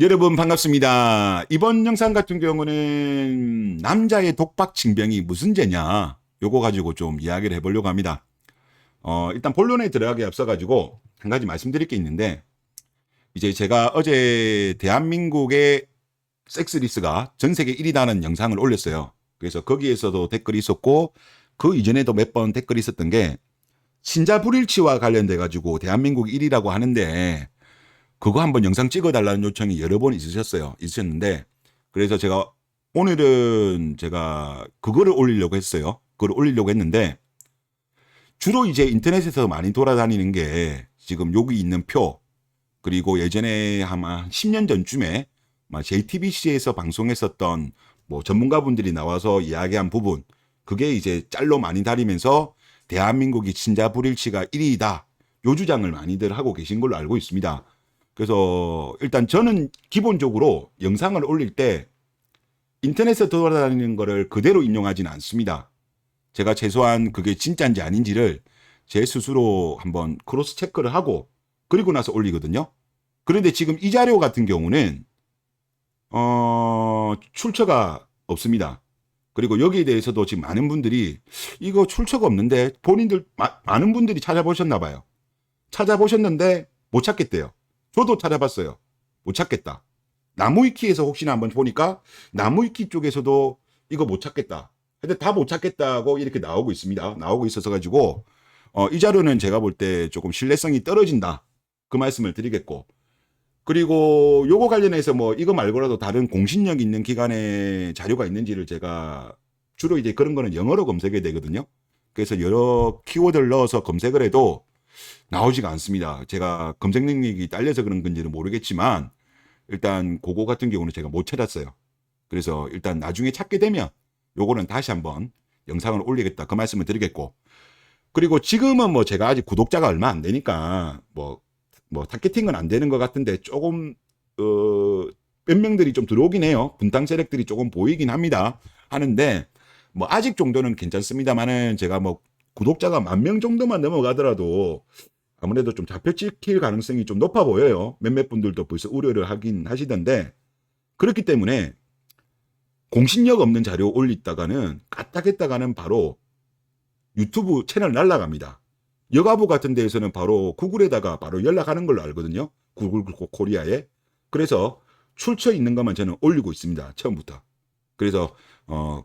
여러분 반갑습니다. 이번 영상 같은 경우는 남자의 독박 징병이 무슨 죄냐 요거 가지고 좀 이야기를 해보려고 합니다. 일단 본론에 들어가기 앞서 가지고 한 가지 말씀드릴 게 있는데, 이제 제가 어제 대한민국의 섹스리스가 전 세계 1위다는 영상을 올렸어요. 그래서 거기에서도 댓글이 있었고 그 이전에도 몇 번 댓글이 있었던 게, 신자 불일치와 관련돼 가지고 대한민국 1위라고 하는데 그거 한번 영상 찍어달라는 요청이 여러 번 있으셨는데, 그래서 제가 오늘은 제가 그거를 올리려고 했어요. 그걸 올리려고 했는데, 주로 이제 인터넷에서 많이 돌아다니는 게 지금 여기 있는 표, 그리고 예전에 아마 10년 전쯤에 JTBC에서 방송했었던 뭐 전문가분들이 나와서 이야기한 부분, 그게 이제 짤로 많이 다니면서 대한민국이 신자 불일치가 1위다, 요 주장을 많이들 하고 계신 걸로 알고 있습니다. 그래서 일단 저는 기본적으로 영상을 올릴 때 인터넷에 돌아다니는 거를 그대로 인용하지는 않습니다. 제가 최소한 그게 진짜인지 아닌지를 제 스스로 한번 크로스 체크를 하고 그리고 나서 올리거든요. 그런데 지금 이 자료 같은 경우는 출처가 없습니다. 그리고 여기에 대해서도 지금 많은 분들이 이거 출처가 없는데, 본인들 많은 분들이 찾아보셨나 봐요. 찾아보셨는데 못 찾겠대요. 저도 찾아봤어요. 못 찾겠다. 나무위키에서 혹시나 한번 보니까 나무위키 쪽에서도 이거 못 찾겠다. 근데 다 못 찾겠다고 이렇게 나오고 있습니다. 나오고 있어서 가지고 이 자료는 제가 볼 때 조금 신뢰성이 떨어진다, 그 말씀을 드리겠고, 그리고 요거 관련해서 뭐 이거 말고라도 다른 공신력 있는 기관의 자료가 있는지를 제가 주로 이제 그런 거는 영어로 검색해야 되거든요. 그래서 여러 키워드를 넣어서 검색을 해도 나오지가 않습니다. 제가 검색 능력이 딸려서 그런 건지는 모르겠지만 일단 그거 같은 경우는 제가 못 찾았어요. 그래서 일단 나중에 찾게 되면 요거는 다시 한번 영상을 올리겠다, 그 말씀을 드리겠고, 그리고 지금은 뭐 제가 아직 구독자가 얼마 안 되니까 뭐 타겟팅은 안 되는 것 같은데 조금 몇 명들이 좀 들어오긴 해요. 분당 세력들이 조금 보이긴 하는데 뭐 아직 정도는 괜찮습니다만은, 제가 뭐 구독자가 10,000명 정도만 넘어가더라도 아무래도 좀 잡혀 찍힐 가능성이 좀 높아 보여요. 몇몇 분들도 벌써 우려를 하긴 하시던데, 그렇기 때문에 공신력 없는 자료 올리다가는 까딱했다가는 바로 유튜브 채널 날라갑니다. 여가부 같은 데에서는 바로 구글에다가 바로 연락하는 걸로 알거든요. 구글 코리아에. 그래서 출처 있는 것만 저는 올리고 있습니다, 처음부터. 그래서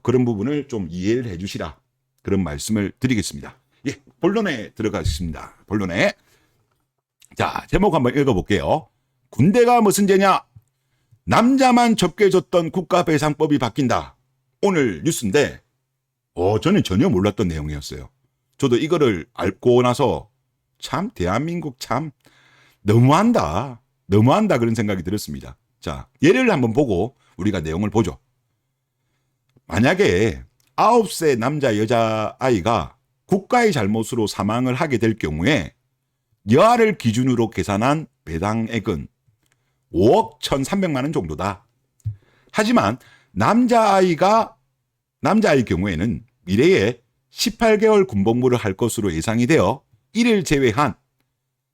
그런 부분을 좀 이해를 해 주시라, 그런 말씀을 드리겠습니다. 예, 본론에 들어가겠습니다. 본론에. 자, 제목 한번 읽어볼게요. 군대가 무슨 죄냐? 남자만 접게해줬던 국가배상법이 바뀐다. 오늘 뉴스인데 저는 전혀 몰랐던 내용이었어요. 저도 이거를 알고 나서 참 대한민국 참 너무한다 그런 생각이 들었습니다. 자, 예를 한번 보고 우리가 내용을 보죠. 만약에 9세 남자 여자아이가 국가의 잘못으로 사망을 하게 될 경우에 여아를 기준으로 계산한 배상액은 5억 1,300만 원 정도다. 하지만 남자아이 경우에는 미래에 18개월 군복무를 할 것으로 예상이 되어 이를 제외한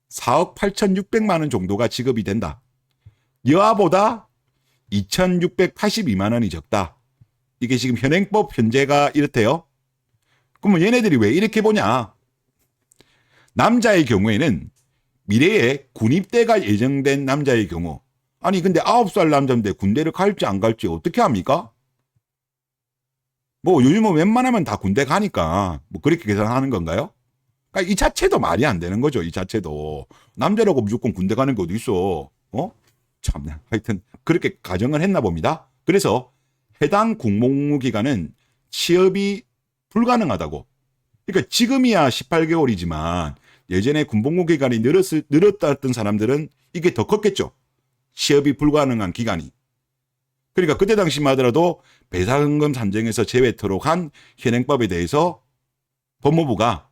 4억 8,600만 원 정도가 지급이 된다. 여아보다 2,682만 원이 적다. 이게 지금 현행법 현재가 이렇대요. 그러면 얘네들이 왜 이렇게 보냐? 남자의 경우에는 미래에 군입대가 예정된 남자의 경우, 아니 근데 9살 남자인데 군대를 갈지 안 갈지 어떻게 합니까? 뭐 요즘은 웬만하면 다 군대 가니까 뭐 그렇게 계산하는 건가요? 그러니까 이 자체도 말이 안 되는 거죠. 이 자체도 남자라고 무조건 군대 가는 게 어디 있어? 참나. 하여튼 그렇게 가정을 했나 봅니다. 그래서 해당 군복무 기간은 취업이 불가능하다고. 그러니까 지금이야 18개월이지만 예전에 군복무 기간이 늘었다 했던 사람들은 이게 더 컸겠죠. 취업이 불가능한 기간이. 그러니까 그때 당시만 하더라도 배상금 산정에서 제외토록 한 현행법에 대해서 법무부가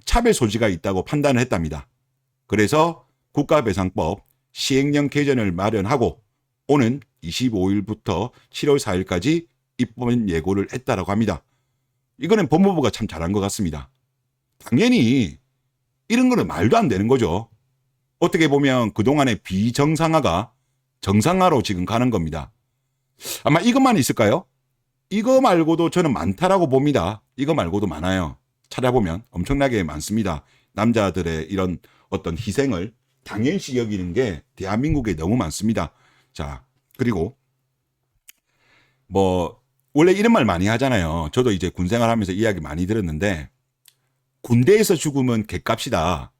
차별 소지가 있다고 판단을 했답니다. 그래서 국가배상법 시행령 개정을 마련하고 오는 25일부터 7월 4일까지 입법 예고를 했다라고 합니다. 이거는 법무부가 참 잘한 것 같습니다. 당연히 이런 거는 말도 안 되는 거죠. 어떻게 보면 그동안의 비정상화가 정상화로 지금 가는 겁니다. 아마 이것만 있을까요? 이거 말고도 저는 많다라고 봅니다. 이거 말고도 많아요. 찾아보면 엄청나게 많습니다. 남자들의 이런 어떤 희생을 당연시 여기는 게 대한민국에 너무 많습니다. 자, 그리고 뭐 원래 이런 말 많이 하잖아요. 저도 이제 군 생활하면서 이야기 많이 들었는데 군대에서 죽으면 개값이다.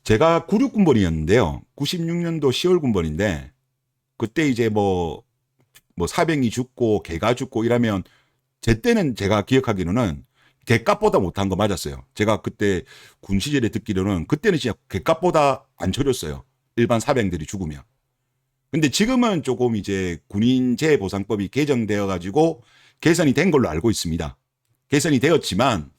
제가 96군번이었는데요. 96년도 10월 군번인데 그때 이제 뭐 사병이 죽고 개가 죽고 이러면 제 때는 제가 기억하기로는 개값보다 못한 거 맞았어요. 제가 그때 군 시절에 듣기로는 그때는 진짜 개값보다 안 쳐줬어요. 일반 사병들이 죽으면. 근데 지금은 조금 이제 군인 재보상법이 개정되어 가지고 개선이 된 걸로 알고 있습니다. 개선이 되었지만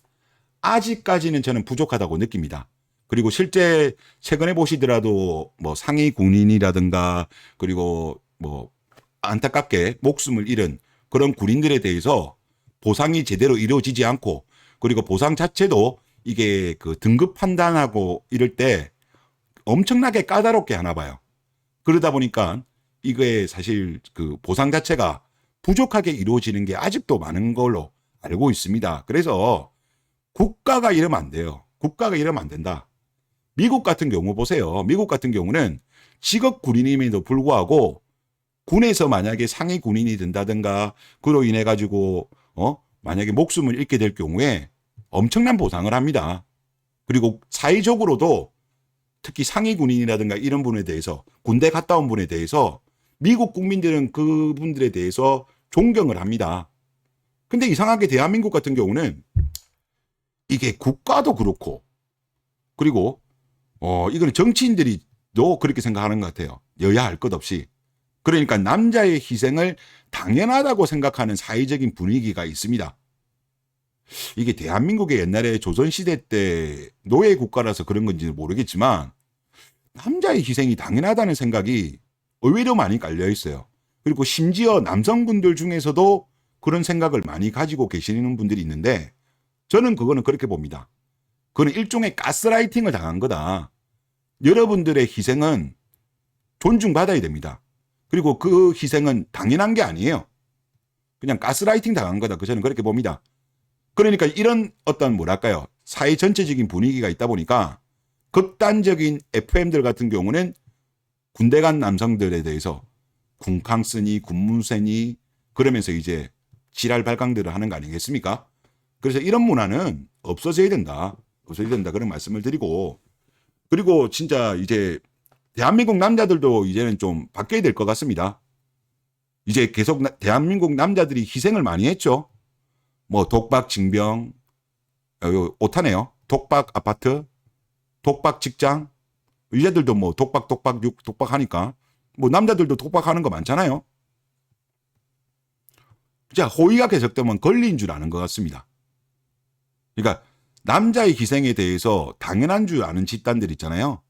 아직까지는 저는 부족하다고 느낍니다. 그리고 실제 최근에 보시더라도 뭐 상위 군인이라든가 그리고 뭐 안타깝게 목숨을 잃은 그런 군인들에 대해서 보상이 제대로 이루어지지 않고 그리고 보상 자체도 이게 그 등급 판단하고 이럴 때 엄청나게 까다롭게 하나 봐요. 그러다 보니까 이게 사실 그 보상 자체가 부족하게 이루어지는 게 아직도 많은 걸로 알고 있습니다. 그래서 국가가 이러면 안 돼요. 국가가 이러면 안 된다. 미국 같은 경우 보세요. 미국 같은 경우는 직업 군인임에도 불구하고 군에서 만약에 상위 군인이 된다든가 그로 인해 가지고 만약에 목숨을 잃게 될 경우에 엄청난 보상을 합니다. 그리고 사회적으로도 특히 상위 군인이라든가 이런 분에 대해서 군대 갔다 온 분에 대해서 미국 국민들은 그분들에 대해서 존경을 합니다. 근데 이상하게 대한민국 같은 경우는 이게 국가도 그렇고 그리고 이거는 정치인들이도 그렇게 생각하는 것 같아요. 여야 할 것 없이. 그러니까 남자의 희생을 당연하다고 생각하는 사회적인 분위기가 있습니다. 이게 대한민국의 옛날에 조선시대 때 노예 국가라서 그런 건지 모르겠지만 남자의 희생이 당연하다는 생각이 의외로 많이 깔려 있어요. 그리고 심지어 남성분들 중에서도 그런 생각을 많이 가지고 계시는 분들이 있는데 저는 그거는 그렇게 봅니다. 그건 일종의 가스라이팅을 당한 거다. 여러분들의 희생은 존중받아야 됩니다. 그리고 그 희생은 당연한 게 아니에요. 그냥 가스라이팅 당한 거다. 저는 그렇게 봅니다. 그러니까 이런 어떤 뭐랄까요. 사회 전체적인 분위기가 있다 보니까 극단적인 FM들 같은 경우는 군대 간 남성들에 대해서 군캉 쓰니 군무새니 그러면서 이제 지랄 발광들을 하는 거 아니겠습니까? 그래서 이런 문화는 없어져야 된다. 없어져야 된다. 그런 말씀을 드리고 그리고 진짜 이제 대한민국 남자들도 이제는 좀 바뀌어야 될 것 같습니다. 이제 계속 대한민국 남자들이 희생을 많이 했죠. 뭐 독박 징병, 오타네요. 독박 아파트, 독박 직장. 이제들도 뭐 독박 하니까 뭐 남자들도 독박하는 거 많잖아요. 자, 호의가 계속되면 권리인 줄 아는 것 같습니다. 그러니까 남자의 희생에 대해서 당연한 줄 아는 집단들 있잖아요.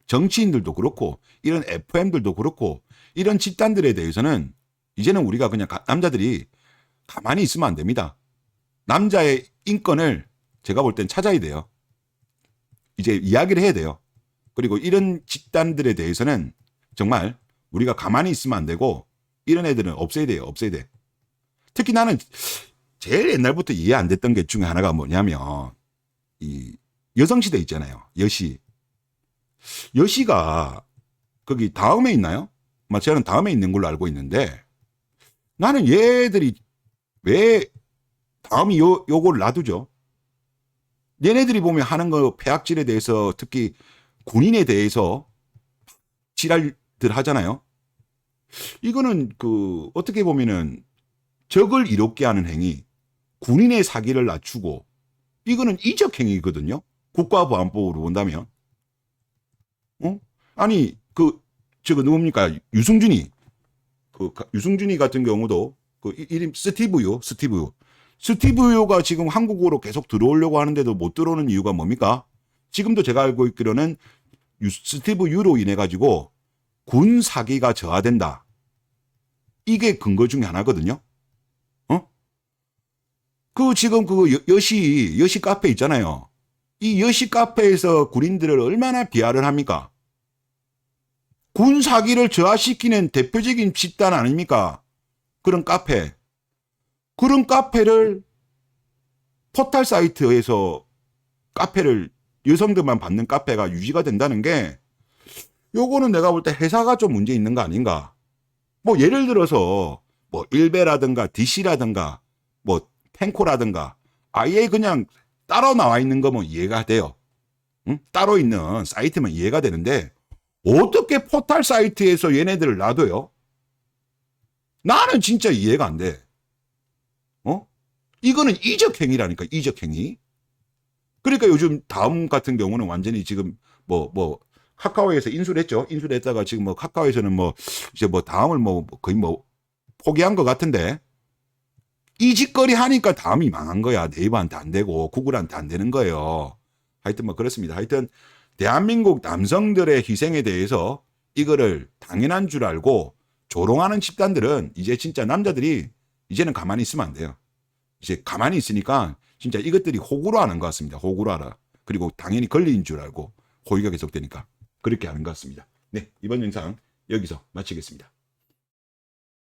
정치인들도 그렇고 이런 FM들도 그렇고 이런 집단들에 대해서는 이제는 우리가 그냥 남자들이 가만히 있으면 안 됩니다. 남자의 인권을 제가 볼 땐 찾아야 돼요. 이제 이야기를 해야 돼요. 그리고 이런 집단들에 대해서는 정말 우리가 가만히 있으면 안 되고 이런 애들은 없애야 돼요. 없애야 돼. 특히 나는 제일 옛날부터 이해 안 됐던 게 중에 하나가 뭐냐면 이 여성시대 있잖아요. 여시가 거기 다음에 있나요? 저는 다음에 있는 걸로 알고 있는데 나는 얘들이 왜 다음이 요걸 놔두죠? 얘네들이 보면 하는 거 폐악질에 대해서 특히 군인에 대해서 지랄들 하잖아요. 이거는 그 어떻게 보면은 적을 이롭게 하는 행위, 군인의 사기를 낮추고 이거는 이적 행위거든요. 국가보안법으로 본다면. 아니 저거 누굽니까? 유승준이 유승준이 같은 경우도 그 이름 스티브유가 지금 한국으로 계속 들어오려고 하는데도 못 들어오는 이유가 뭡니까? 지금도 제가 알고 있기로는 스티브유로 인해 가지고 군 사기가 저하된다. 이게 근거 중에 하나거든요. 지금 여시 카페 있잖아요. 이 여시 카페에서 군인들을 얼마나 비하를 합니까? 군 사기를 저하시키는 대표적인 집단 아닙니까? 그런 카페. 그런 카페를 포털 사이트에서 카페를 여성들만 받는 카페가 유지가 된다는 게 요거는 내가 볼 때 회사가 좀 문제 있는 거 아닌가. 뭐 예를 들어서 뭐 일베라든가 DC라든가 뭐 펜코라든가 아예 그냥 따로 나와 있는 거면 이해가 돼요. 응? 따로 있는 사이트면 이해가 되는데 어떻게 포털 사이트에서 얘네들을 놔둬요? 나는 진짜 이해가 안 돼. 어? 이거는 이적행위라니까, 이적행위. 그러니까 요즘 다음 같은 경우는 완전히 지금 뭐 카카오에서 인수를 했죠. 인수를 했다가 지금 뭐 카카오에서는 뭐 이제 뭐 다음을 뭐 거의 뭐 포기한 것 같은데 이 짓거리 하니까 다음이 망한 거야. 네이버한테 안 되고 구글한테 안 되는 거예요. 하여튼 뭐 그렇습니다. 하여튼 대한민국 남성들의 희생에 대해서 이거를 당연한 줄 알고 조롱하는 집단들은 이제 진짜 남자들이 이제는 가만히 있으면 안 돼요. 이제 가만히 있으니까 진짜 이것들이 호구로 하는 것 같습니다. 호구로 하라. 그리고 당연히 권리인 줄 알고 호의가 계속되니까 그렇게 하는 것 같습니다. 네, 이번 영상 여기서 마치겠습니다.